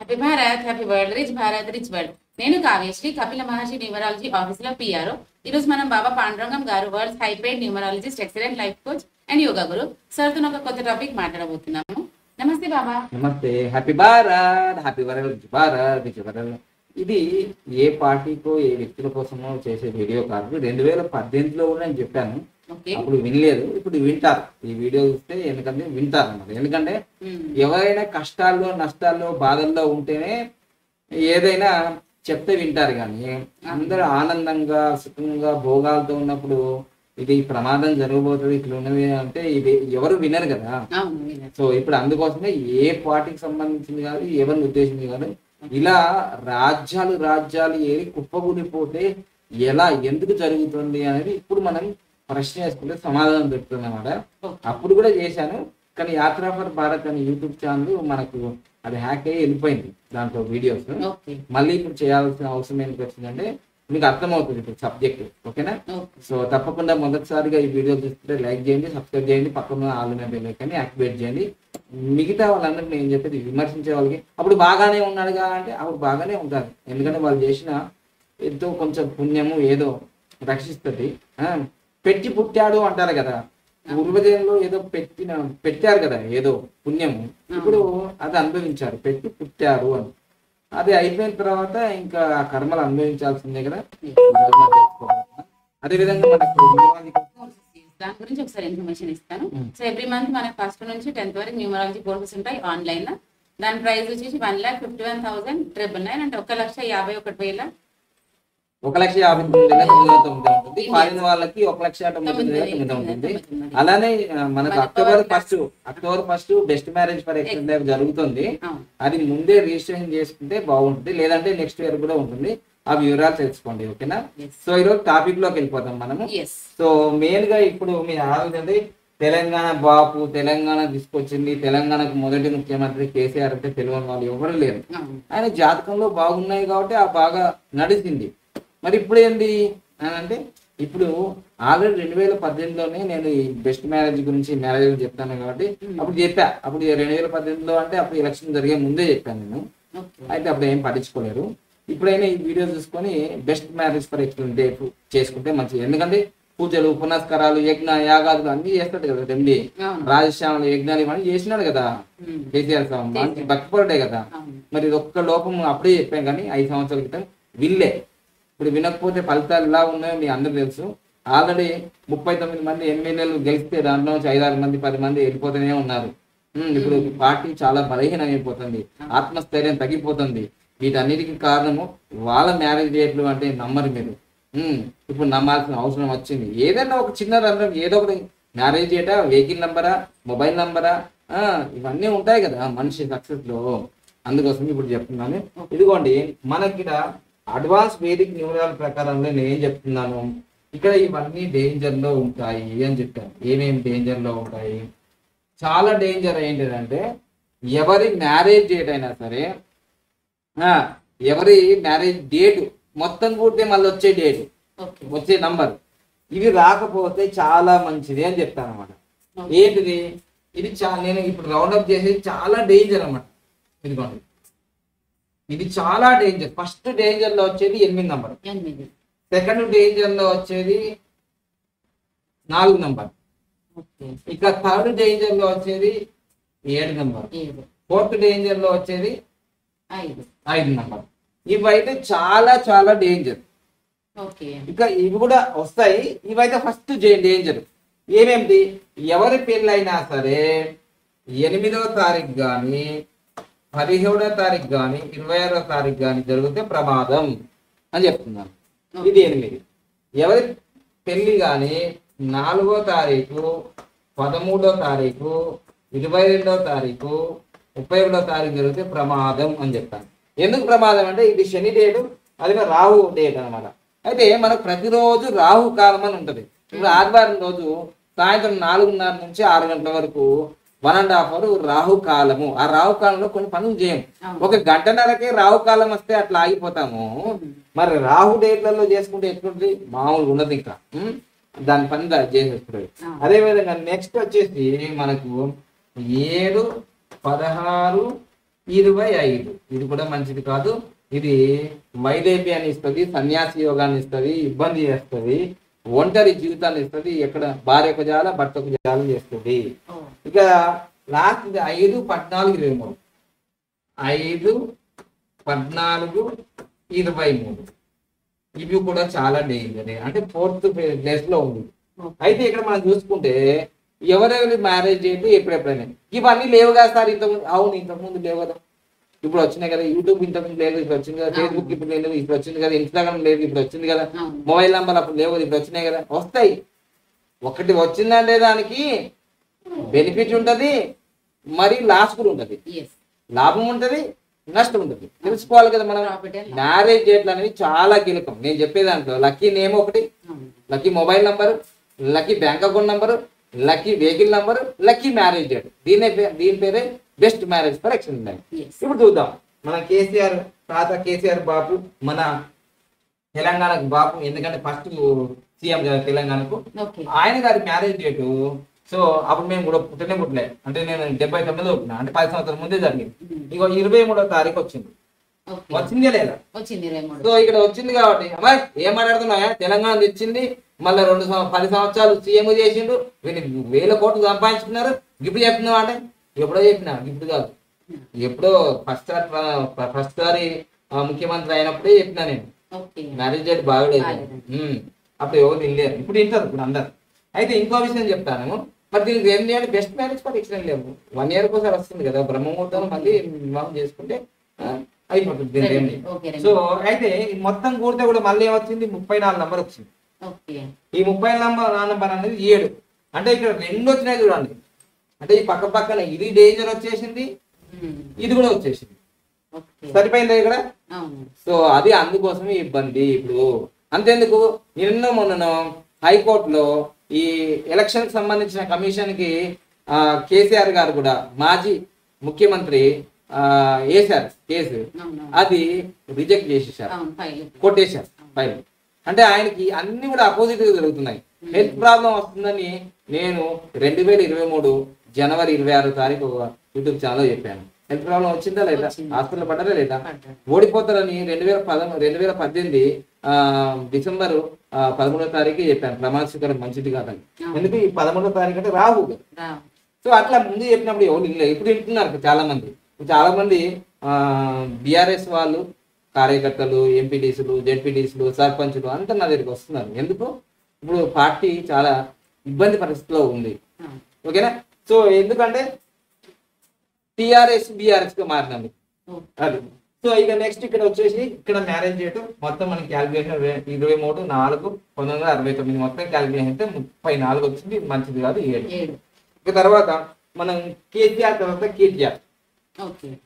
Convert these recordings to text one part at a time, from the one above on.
Happy Bharat, happy world, rich Bharat, rich world. నేను కావ్యశ్రీ, కపిల మహర్షి numerology office లో PRO. ఈ రోజు మనం బాబా పాండురంగం గారు, world high paid numerologist, excellent life coach and yoga Guru sir తో ఒక కొత్త టాపిక్ మాట్లాడబోతున్నాము. నమస్తే బాబా. నమస్తే. Happy Bharat, happy world, rich Bharat, rich world. ఇది ఏ పార్టీకో ఏ వ్యక్తుల కోసమో చేసే వీడియో కాదు. 2018లో కూడా నేను చెప్పాను, అప్పుడు వినలేదు, ఇప్పుడు వింటారు. ఈ వీడియో చూస్తే ఎందుకంటే వింటారు అన్నమాట. ఎందుకంటే ఎవరైనా కష్టాల్లో, నష్టాల్లో, బాధల్లో ఉంటేనే ఏదైనా చెప్తే వింటారు. కానీ అందరూ ఆనందంగా, సుఖంగా, భోగాలతో ఉన్నప్పుడు ఇది ప్రమాదం జరగబోతుంది, ఇట్లా ఉన్నది అంటే ఇది ఎవరు వినరు కదా. సో ఇప్పుడు అందుకోసమే ఏ పార్టీకి సంబంధించింది కాదు, ఎవరిని ఉద్దేశించి కాదు, ఇలా రాజ్యాలు ఏరి కుప్పకూలిపోతే ఎలా, ఎందుకు జరుగుతుంది అనేది ఇప్పుడు మనం ప్రశ్న వేసుకుంటే సమాధానం దొరుకుతుంది అన్నమాట. అప్పుడు కూడా చేశాను, కానీ యాత్రా ఫర్ భారత్ అనే యూట్యూబ్ ఛానల్ మనకు అది హ్యాక్ అయ్యి వెళ్ళిపోయింది, దాంట్లో వీడియోస్. మళ్ళీ ఇప్పుడు చేయాల్సిన అవసరం ఏంటి వచ్చిందంటే మీకు అర్థమవుతుంది ఇప్పుడు సబ్జెక్ట్. ఓకేనా? సో తప్పకుండా మొదటిసారిగా ఈ వీడియో చూస్తుంటే లైక్ చేయండి, సబ్స్క్రైబ్ చేయండి, పక్కన ఆల్ బెల్ ఐకాన్ యాక్టివేట్ చేయండి. మిగతా వాళ్ళందరికీ నేను చెప్పేది, విమర్శించే వాళ్ళకి అప్పుడు బాగానే ఉన్నాడుగా అంటే అప్పుడు బాగానే ఉంటారు, ఎందుకంటే వాళ్ళు చేసిన ఎంతో కొంచెం పుణ్యము ఏదో రక్షిస్తుంది. పెట్టి పుట్టాడు అంటారు కదా, పూర్వజన్మలో ఏదో పెట్టారు కదా ఏదో పుణ్యము, ఇప్పుడు అది అనుభవించారు, పెట్టి పుట్టారు అని. అది అయిపోయిన తర్వాత ఇంకా ఆ కర్మలు అనుభవించాల్సిందే కదా. అదే విధంగా మనకు దాని గురించి ఒకసారి ఇన్ఫర్మేషన్ ఇస్తాను. సో ఎవ్రీ మంత్ మనకి ఫస్ట్ నుంచి 10th వరకు న్యూమరాలజీ కోర్సెస్ ఉంటాయి ఆన్లైన్ లో. దాని ప్రైస్ వచ్చేసి 1,51,999 అంటే 1,51,000 1,50,999 ఉంటుంది. ఫారిన్ వాళ్ళకి 1,99,999 ఉంటుంది. అలానే మనకు October first best marriage for excellent life జరుగుతుంది. అది ముందే రిజిస్ట్రేషన్ చేసుకుంటే బాగుంటుంది, లేదంటే నెక్స్ట్ ఇయర్ కూడా ఉంటుంది. ఆ వివరాలు తెలుసుకోండి. ఓకేనా? సో ఈరోజు టాపిక్ లోకి వెళ్ళిపోతాం మనము. సో మెయిన్ గా ఇప్పుడు మీరు ఆలోచించండి, తెలంగాణ బాపు తెలంగాణ తీసుకొచ్చింది, తెలంగాణకు మొదటి ముఖ్యమంత్రి కేసీఆర్ అంటే తెలియని వాళ్ళు ఎవరు లేరు. ఆయన జాతకంలో బాగున్నాయి కాబట్టి ఆ బాగా నడిచింది. మరి ఇప్పుడు ఏంటి అని అంటే, ఇప్పుడు ఆల్రెడీ 2018లోనే నేను ఈ బెస్ట్ మ్యారేజ్ గురించి మ్యారేజ్ చెప్తాను కాబట్టి అప్పుడు చెప్పా. అప్పుడు 2018లో అంటే అప్పుడు ఎలక్షన్ జరిగే ముందే చెప్పాను నేను. అయితే అప్పుడు ఏం పట్టించుకోలేరు. ఇప్పుడైనా ఈ వీడియో చూసుకొని best marriage for excellent life చేసుకుంటే మంచిది. ఎందుకంటే పూజలు, పునస్కారాలు, యజ్ఞ యాగాదులు అన్ని చేస్తాడు కదా రెడ్డి. రాజశ్యామలు యజ్ఞాలు ఇవన్నీ చేసినాడు కదా కేసీఆర్ స్వామి, మంచి భక్తిపరుడే కదా. మరి ఇది ఒక్క లోపం అప్పుడే చెప్పాం, కానీ 5 సంవత్సరాల క్రితం విల్లే. ఇప్పుడు వినకపోతే ఫలితాలు ఎలా ఉన్నాయో మీ అందరూ తెలుసు. ఆల్రెడీ 39 మంది ఎమ్మెల్యేలు గెలిస్తే దాంట్లో నుంచి 5-6 మంది 10 మంది వెళ్ళిపోతూనే ఉన్నారు. ఇప్పుడు పార్టీ చాలా బలహీనం అయిపోతుంది, ఆత్మస్థైర్యం తగ్గిపోతుంది. వీటన్నిటికీ కారణము వాళ్ళ మ్యారేజ్ డేట్లు అంటే నమ్మరు మీరు. ఇప్పుడు నమ్మాల్సిన అవసరం వచ్చింది. ఏదైనా ఒక చిన్న రంధ్రం, ఏదో ఒకటి మ్యారేజ్ డేటా, వెహికల్ నంబరా, మొబైల్ నంబరా, ఇవన్నీ ఉంటాయి కదా మనిషి సక్సెస్ లో. అందుకోసం ఇప్పుడు చెప్తున్నాను. ఇదిగోండి మనకి అడ్వాన్స్ వేదిక్ న్యూమరాల్ ప్రకారంలో నేను ఏం చెప్తున్నాను, ఇక్కడ ఇవన్నీ డేంజర్ లో ఉంటాయి అని చెప్పాను. ఏమేమి డేంజర్ లో ఉంటాయి? చాలా డేంజర్ ఏంటిదంటే, ఎవరి మ్యారేజ్ డేట్ అయినా సరే, ఎవరి మ్యారేజ్ డేట్ మొత్తం కూడితే మళ్ళీ వచ్చే డేట్, వచ్చే నంబర్, ఇవి రాకపోతే చాలా మంచిది అని చెప్తాను అనమాట. ఏంటిది ఇది? నేను ఇప్పుడు రౌండప్ చేసేది చాలా డేంజర్ అన్నమాట. ఇదిగోండి, ఇది చాలా డేంజర్. ఫస్ట్ డేంజర్ లో వచ్చేది 8 నంబర్, సెకండ్ డేంజర్ లో వచ్చేది 4 నంబర్, ఇక థర్డ్ డేంజర్ లో వచ్చేది 7 నంబర్, ఫోర్త్ డేంజర్ లో వచ్చేది 5 నంబర్. ఇవైతే చాలా చాలా డేంజర్. ఇక ఇవి కూడా వస్తాయి. ఇవైతే ఫస్ట్ డేంజర్. ఏమేమిటి? ఎవరి పెళ్ళైనా సరే 8వ తారీఖు కానీ, 17వ తారీఖు కానీ, 26వ తారీఖు కానీ జరిగితే ప్రమాదం అని చెప్తున్నాను. ఇది 8. ఎవరి పెళ్లి కానీ 4వ తారీఖు, 13వ తారీఖు, 22వ తారీఖు, 31వ తారీఖు జరిగితే ప్రమాదం అని చెప్తాను. ఎందుకు ప్రమాదం అంటే ఇది శని డేటు, అది రాహు డేట్ అనమాట. అయితే మనకు ప్రతిరోజు రాహు కాలం అని ఉంటుంది. ఇప్పుడు ఆదివారం రోజు సాయంత్రం 4:30 నుంచి 6 గంటల వరకు 1.5 అవర్ రాహు కాలము. ఆ రాహు కాలంలో కొన్ని పనులు చేయం. 1 గంటన్నరకే రాహు కాలం వస్తే అట్లా ఆగిపోతాము. మరి రాహు డేట్లలో చేసుకుంటే ఎట్లుంటుంది? మామూలుగా ఉండదు. ఇంకా దాని పని చేసేస్తుంది. అదే విధంగా నెక్స్ట్ వచ్చేసి మనకు 7, 16, 25 ఇది కూడా మంచిది కాదు. ఇది వైదేవ్యాన్ని ఇస్తుంది, సన్యాసి యోగాన్ని ఇస్తుంది, ఇబ్బంది చేస్తుంది, ఒంటరి జీవితాన్ని ఇస్తుంది, ఎక్కడ భార్యకు జాల భర్తకు జాల చేస్తుంది. ఇక లాస్ట్ 5, 14, 23 5, 14, 23 ఇవి కూడా చాలా డేంజర్, అంటే 4th ప్లేస్ లో ఉంది. అయితే ఇక్కడ మనం చూసుకుంటే ఎవరెవరి మ్యారేజ్ ఏంటి ఎప్పుడెప్పుడైనా ఇవన్నీ లేవు కదా సార్ ఇంతకుముందు. అవును, ఇంతకుముందు లేవు కదా, ఇప్పుడు వచ్చినాయి కదా. యూట్యూబ్ ఇంతకుముందు లేదు, ఇప్పుడు వచ్చింది కదా. ఫేస్బుక్ ఇప్పుడు లేదు, ఇప్పుడు వచ్చింది కదా. ఇన్స్టాగ్రామ్ లేదు, ఇప్పుడు వచ్చింది కదా. మొబైల్ నంబర్ అప్పుడు లేవు, ఇప్పుడు వచ్చినాయి కదా. వస్తాయి. ఒకటి వచ్చిందంటే దానికి బెనిఫిట్ ఉంటది, మరి లాస్ కూడా ఉంటది. లాభం ఉంటది, నష్టం ఉంటది. తెలుసుకోవాలి కదా మనం. మ్యారేజ్ డేట్లు అనేవి చాలా కీలకం. నేను చెప్పే దాంట్లో లక్కీ నేమ్ ఒకటి, lucky mobile number, lucky bank account number, lucky vehicle number, lucky marriage date. దీని పేరే best marriage for extended life. ఇప్పుడు చూద్దాం. మన కేసీఆర్ తాత కేసీఆర్ బాబు, మన తెలంగాణకు బాబు, ఎందుకంటే ఫస్ట్ సీఎం కదా తెలంగాణకు. ఆయన గారి మ్యారేజ్ డేటు, సో అప్పుడు మేము కూడా పుట్టలే, అంటే నేను 79లో పుట్టినా, అంటే 10 సంవత్సరాల ముందే జరిగింది. ఇగో 23వ తారీఖు వచ్చింది. వచ్చిందే లేదా? సో ఇక్కడ వచ్చింది కాబట్టి అమ్మాయి ఏం మాట్లాడుతున్నాయా, తెలంగాణ తెచ్చింది, మళ్ళీ 10 సంవత్సరాలు సీఎం చేసిండు, వీళ్ళు 1000 కోట్లు సంపాదించుకున్నారు. గిఫ్ట్ చెప్తున్నావు అంటే ఎప్పుడో చెప్పినా, గిఫ్ట్ కాదు, ఎప్పుడో ఫస్ట్ సారి ముఖ్యమంత్రి అయినప్పుడే చెప్పినా నేను. మ్యారేజ్ డేట్ బాగలేదు, అప్పుడు ఎవరు తినలేరు, ఇప్పుడు తింటారు ఇప్పుడు అందరు. అయితే ఇంకో విషయం చెప్తాను, మరి దీనికి ఏం చేయాలి? బెస్ట్ మ్యారేజ్ ఫర్ ఎక్స్టెండెడ్ లేవు 1 year ఒకసారి వస్తుంది కదా, బ్రహ్మముహూర్తం మళ్ళీ వివాహం చేసుకుంటే అయిపోతుంది దీనికి ఏంటి. సో అయితే మొత్తం కూడితే కూడా మళ్ళీ ఏమొచ్చింది? 34 నంబర్ వచ్చింది. ఈ 34 నంబర్ అనేది 7, అంటే ఇక్కడ 2 వచ్చినాయి చూడండి. అంటే ఈ పక్క పక్కన ఇది డేంజర్ వచ్చేసింది, ఇది కూడా వచ్చేసింది. సరిపోయింది ఇక్కడ. సో అది అందుకోసమే ఇబ్బంది. ఇప్పుడు అంతేందుకు, మొన్న హైకోర్టులో ఈ ఎలక్షన్ కి సంబంధించిన కమిషన్ కి కేసీఆర్ గారు కూడా, మాజీ ముఖ్యమంత్రి వేశారు కేసు, అది రిజెక్ట్ చేసేసారు, కొట్టేశారు ఫైల్. అంటే ఆయనకి అన్ని కూడా అపోజిట్ గా జరుగుతున్నాయి. హెల్త్ ప్రాబ్లం వస్తుందని నేను 2023 జనవరి 26వ తారీఖు యూట్యూబ్ ఛానల్ చెప్పాను. హెల్త్ ప్రాబ్లం వచ్చిందా లేదా, హాస్పిటల్ పడ్డారా లేదా, ఓడిపోతారని 2018 డిసెంబర్ 13వ తారీఖు చెప్పాను. ప్రమాణ స్వీకారం మంచిది కాదని. ఎందుకు ఈ 13వ తారీఖు అంటే రాహు కదా. సో అట్లా ముందు చెప్పినప్పుడు ఎవరు ఇప్పుడు వింటున్నారు చాలా మంది. చాలా మంది బీఆర్ఎస్ వాళ్ళు, కార్యకర్తలు, ఎంపీటీసీలు, జెడ్పీటీసీలు, సర్పంచులు అంతా నా దగ్గరికి వస్తున్నారు. ఎందుకు? ఇప్పుడు పార్టీ చాలా ఇబ్బంది పరిస్థితిలో ఉంది. ఓకేనా? సో ఎందుకంటే టిఆర్ఎస్ బీఆర్ఎస్ గా మారినందుకు అది. సో ఇక నెక్స్ట్ ఇక్కడ వచ్చేసి ఇక్కడ మ్యారేజ్ డేట్ మొత్తం మనకి క్యాలిక్యులేషన్ 23/4/1969 మొత్తం క్యాలిక్యులేషన్ అయితే 34 వచ్చింది. మంచిది కాదు 7. ఇక తర్వాత మనం కేసీఆర్ తర్వాత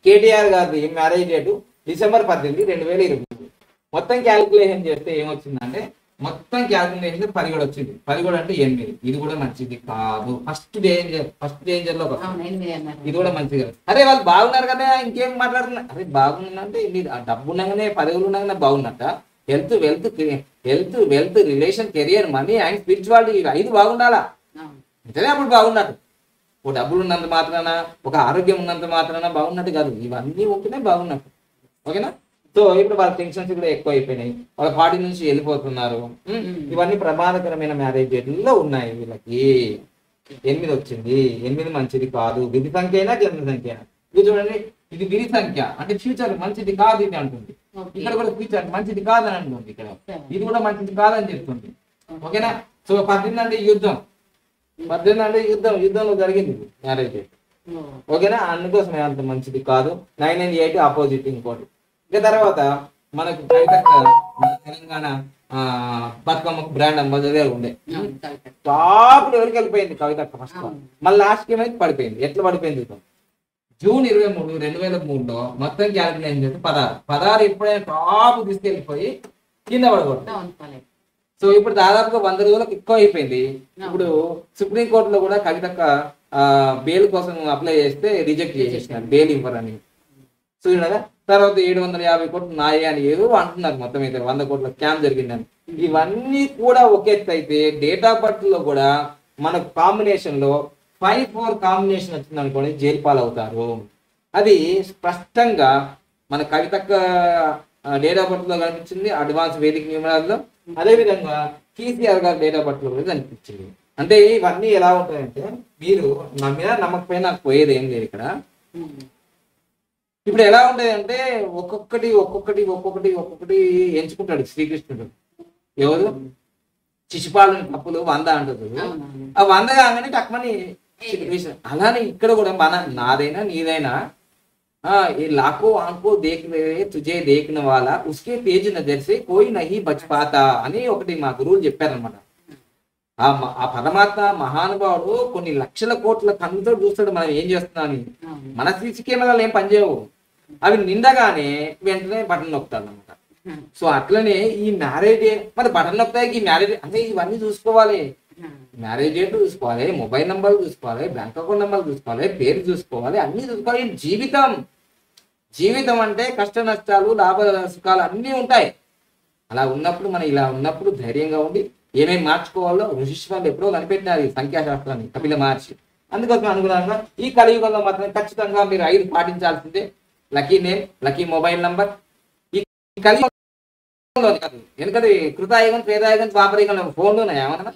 కేటీఆర్ గారి మ్యారేజ్ డేటు డిసెంబర్ 18, 2020. మొత్తం క్యాలిక్యులేషన్ చేస్తే ఏమొచ్చిందంటే మొత్తం క్యాలిక్యులేషన్ 10 వచ్చింది. 10 అంటే 8. ఇది కూడా మంచిది కాదు. ఫస్ట్ డేంజర్ లో ఇది కూడా మంచిది కాదు. అరే వాళ్ళు బాగున్నారు కదా, ఇంకేం మాట్లాడుతున్నారు? అరే బాగుందంటే డబ్బు ఉండగానే 10 ఉండగానే బాగున్నట్ట. Health wealth relation career money and spirituality 5 బాగుండాలా, అంటేనే అప్పుడు బాగున్నట్టు. ఒక డబ్బులు ఉన్నంత మాత్రాన, ఒక ఆరోగ్యం ఉన్నంత మాత్రాన బాగున్నట్టు కాదు. ఇవన్నీ ఉంటేనే బాగున్నట్టు. ఓకేనా? సో ఇప్పుడు వాళ్ళ టెన్షన్స్ కూడా ఎక్కువ అయిపోయినాయి, వాళ్ళ పార్టీ నుంచి వెళ్ళిపోతున్నారు. ఇవన్నీ ప్రమాదకరమైన మ్యారేజ్ డేట్లో ఉన్నాయి. వీళ్ళకి 8 వచ్చింది. 8 మంచిది కాదు. విధి సంఖ్య అయినా జన్మ సంఖ్య అయినా. ఇది చూడండి, ఇది విధి సంఖ్య అంటే ఫ్యూచర్ మంచిది కాదు ఇది అంటుంది. ఇక్కడ కూడా ఫ్యూచర్ మంచిది కాదని అంటుంది. ఇక్కడ ఇది కూడా మంచిది కాదని చెప్తుంది. ఓకేనా? సో 18 అంటే యుద్ధం. 18 అంటే యుద్ధంలో జరిగింది మ్యారేజ్ డేట్. ఓకేనా? అందుకోసం అంత మంచిది కాదు. 9 and 8 ఆపోజిట్ ఇంకోటి. ఇక తర్వాత మనకు తెలంగాణ బతుకమ్మకు బ్రాండ్ అంబాసిడర్ ఉండే, టాప్ లెవెల్కి వెళ్ళిపోయింది కవితక్క ఫస్ట్. మళ్ళీ లాస్ట్ ఏమైతే పడిపోయింది. ఎట్లా పడిపోయింది? జూన్ 23, 2003లో మొత్తం క్యాలిక్యులేషన్ చేస్తే 16 ఎప్పుడైనా టాప్ తీసుకెళ్ళిపోయి కింద పడకూడదు. సో ఇప్పుడు దాదాపుగా 100 రోజులకు ఎక్కువ అయిపోయింది. ఇప్పుడు సుప్రీంకోర్టులో కూడా కవితక్క బెయిల్ కోసం అప్లై చేస్తే రిజెక్ట్ చేసేసినారు, బెయిల్ ఇవ్వరని. చూడగా తర్వాత 750 కోట్లు నాయే అని ఏదో అంటున్నారు. మొత్తం అయితే 100 కోట్ల స్కామ్ జరిగిందని. ఇవన్నీ కూడా ఒక ఎత్తు అయితే డేట్ ఆఫ్ బర్త్ లో కూడా మనకు కాంబినేషన్ లో 5-4 కాంబినేషన్ వచ్చింది అనుకోండి, జైలు పాలవుతారు. అది స్పష్టంగా మన కవితక్క డేట్ ఆఫ్ బర్త్ లో కనిపించింది, అడ్వాన్స్ వేదిక న్యూమరాల్లో, అదే విధంగా కేసీఆర్ గారి డేట్ ఆఫ్ బర్త్ లో కూడా కనిపించింది. అంటే ఇవన్నీ ఎలా ఉంటాయంటే మీరు నమ్మినా నమ్మకపోయినా నాకు పోయేది ఏం లేదు ఇక్కడ. ఇప్పుడు ఎలా ఉంటాయి అంటే ఒక్కొక్కటి ఒక్కొక్కటి ఒక్కొక్కటి ఒక్కొక్కటి ఎంచుకుంటాడు శ్రీకృష్ణుడు. ఎవరు శిశుపాలుని తప్పులు 100 అంటారు, ఆ 100 కాగానే టక్మని. అలానే ఇక్కడ కూడా నాదైనా నీదైనా ये लाखों आंखों देख रहे तुझे देखने वाला उसके तेज नजर से कोई नहीं बच पाता అని ఒకటి మా గురువులు చెప్పారనమాట. ఆ పరమాత్మ మహానుభావుడు కొన్ని లక్షల కోట్ల కన్నుతో చూస్తాడు మనం ఏం చేస్తున్నామని. మన సీసీ కెమెరాలు ఏం పనిచేయవు, అవి నిండగానే వెంటనే బటన్ నొక్కుతాడు అనమాట. సో అట్లనే ఈ మ్యారేజ్ మరి బటన్ నొక్కుతాయి, ఈ మ్యారేజ్ అంటే ఇవన్నీ చూసుకోవాలి. మ్యారేజ్ డేట్ చూసుకోవాలి, మొబైల్ నెంబర్ చూసుకోవాలి, బ్యాంక్ అకౌంట్ నెంబర్ చూసుకోవాలి, పేరు చూసుకోవాలి, అన్ని చూసుకోవాలి. జీవితం అంటే కష్ట నష్టాలు లాభ సుఖాలు అన్నీ ఉంటాయి. అలా ఉన్నప్పుడు మనం ఇలా ఉన్నప్పుడు ధైర్యంగా ఉండి ఏమేమి మార్చుకోవాలో ఋషిష్వాళ్ళు ఎప్పుడో కనిపెట్టినారు ఈ సంఖ్యాశాస్త్రాన్ని, కపిల మహర్షి. అందుకోసం అనుగుణంగా ఈ కలియుగంలో మాత్రం ఖచ్చితంగా మీరు 5 పాటించాల్సిందే. Lucky name, lucky mobile number. ఈ కలియుగంలో కాదు, ఎందుకంటే కృతాయుగం, త్రేతాయుగం, ద్వాపరయుగంలో ఫోన్లు ఉన్నాయి, ఏమన్నా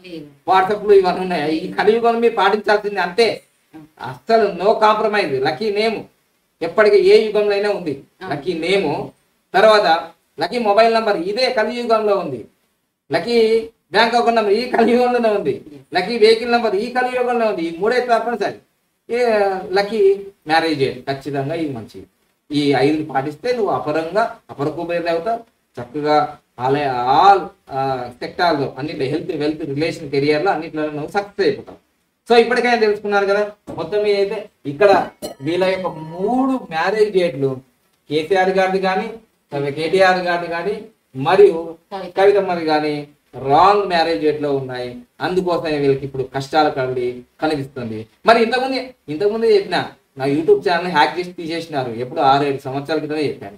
వాట్సాప్లు ఇవన్నీ ఉన్నాయి. ఈ కలియుగంలో మీరు పాటించాల్సింది అంతే, అస్సలు నో కాంప్రమైజ్. లక్కీ నేమ్ ఎప్పటికీ ఏ యుగంలో అయినా ఉంది లక్కీ నేము. తర్వాత లక్కీ మొబైల్ నంబర్ ఇదే కలియుగంలో ఉంది. లక్కీ బ్యాంక్ అకౌంట్ నెంబర్ ఈ కలియుగంలోనే ఉంది. లక్కీ వెహికల్ నెంబర్ ఈ కలియుగంలో ఉంది. ఈ 3 తప్పనిసరి. లక్కీ మ్యారేజ్ ఖచ్చితంగా ఇది మంచిది. ఈ 5 పాటిస్తే నువ్వు అపరకుబేరు అవుతావు. చక్కగా ఆల్ సెక్టార్లో అన్నిట్లో హెల్త్, వెల్త్, రిలేషన్, కెరియర్లో అన్నిట్లో నువ్వు సక్సెస్ అయిపోతావు. సో ఇప్పటికైనా తెలుసుకున్నారు కదా. మొత్తం మీద అయితే ఇక్కడ వీళ్ళ యొక్క 3 మ్యారేజ్ డేట్లు కేసీఆర్ గారిది కానీ, కేటీఆర్ గారిది కానీ, మరియు కవితమ్మది కానీ రాంగ్ మ్యారేజ్ డేట్ లో ఉన్నాయి. అందుకోసమే వీళ్ళకి ఇప్పుడు కష్టాలు కనిపిస్తుంది. మరి ఇంతకుముందే చెప్పిన నా యూట్యూబ్ ఛానల్ హ్యాక్ చేసి తీసేసినారు. ఎప్పుడు 6-7 సంవత్సరాల క్రితమే చెప్పాను.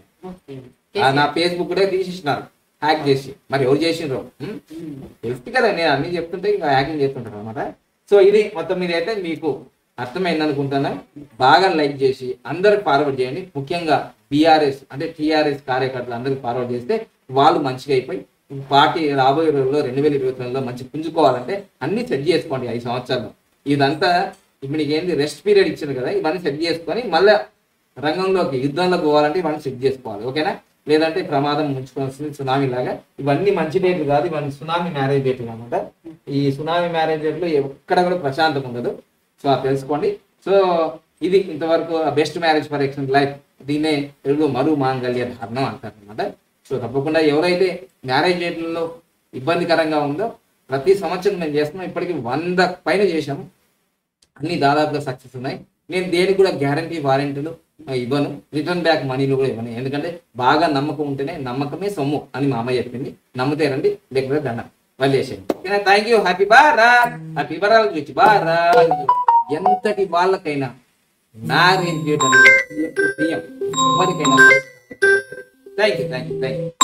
నా ఫేస్బుక్ కూడా తీసేసినారు హ్యాక్ చేసి. మరి ఎవరు చేసినారు తెలుసు కదా, నేను అన్ని చెప్తుంటే ఇంకా హ్యాకింగ్ చేస్తుంటారు అనమాట. సో ఇది మొత్తం మీద అయితే మీకు అర్థమైంది అనుకుంటున్నా. బాగా లైక్ చేసి అందరికి ఫార్వర్డ్ చేయండి. ముఖ్యంగా బీఆర్ఎస్ అంటే టీఆర్ఎస్ కార్యకర్తలు అందరికి ఫార్వర్డ్ చేస్తే వాళ్ళు మంచిగా అయిపోయి పార్టీ రాబోయే రోజుల్లో 2029లో మంచి పుంజుకోవాలంటే అన్ని సెట్ చేసుకోండి. 5 సంవత్సరాలు ఇదంతా ఇప్పుడు నీకు ఏంది రెస్ట్ పీరియడ్ ఇచ్చింది కదా, ఇవన్నీ సెట్ చేసుకొని మళ్ళీ రంగంలోకి యుద్ధంలోకి పోవాలంటే ఇవన్నీ సెట్ చేసుకోవాలి. ఓకేనా? లేదంటే ప్రమాదం ముంచుకోవాల్సింది సునామీ లాగా. ఇవన్నీ మంచి డేట్లు కాదు, ఇవన్నీ సునామీ మ్యారేజ్ డేట్లు అనమాట. ఈ సునామీ మ్యారేజ్ డేట్లు ఎక్కడ కూడా ప్రశాంతం ఉండదు. సో అది తెలుసుకోండి. సో ఇది ఇంతవరకు best marriage for excellent life. దీన్నే తెలుగులో మరు మాంగళ్య ధారణం అంటారు అనమాట. సో తప్పకుండా ఎవరైతే మ్యారేజ్ డేట్లలో ఇబ్బందికరంగా ఉందో ప్రతి సంవత్సరం మేము చేస్తున్నాం. ఇప్పటికీ 100 పైన చేసాము. అన్ని దాదాపుగా సక్సెస్ ఉన్నాయి. నేను దేనికి కూడా గ్యారంటీ వారంటీలు ఇవ్వను, రిటర్న్ బ్యాక్ మనీలు కూడా ఇవ్వను. ఎందుకంటే బాగా నమ్మకం ఉంటేనే నమ్మకమే సొమ్ము అని మా అమ్మ చెప్పింది. నమ్మితే రండి, లేకపోతే దండం వదిలేసేయండి. ఓకేనా? Thank you. Happy Bharat, happy Bharat Bharat. ఎంతటి వాళ్ళకైనా మ్యారేజ్ డేట్ అనేది ఎవరికైనా. Thank you.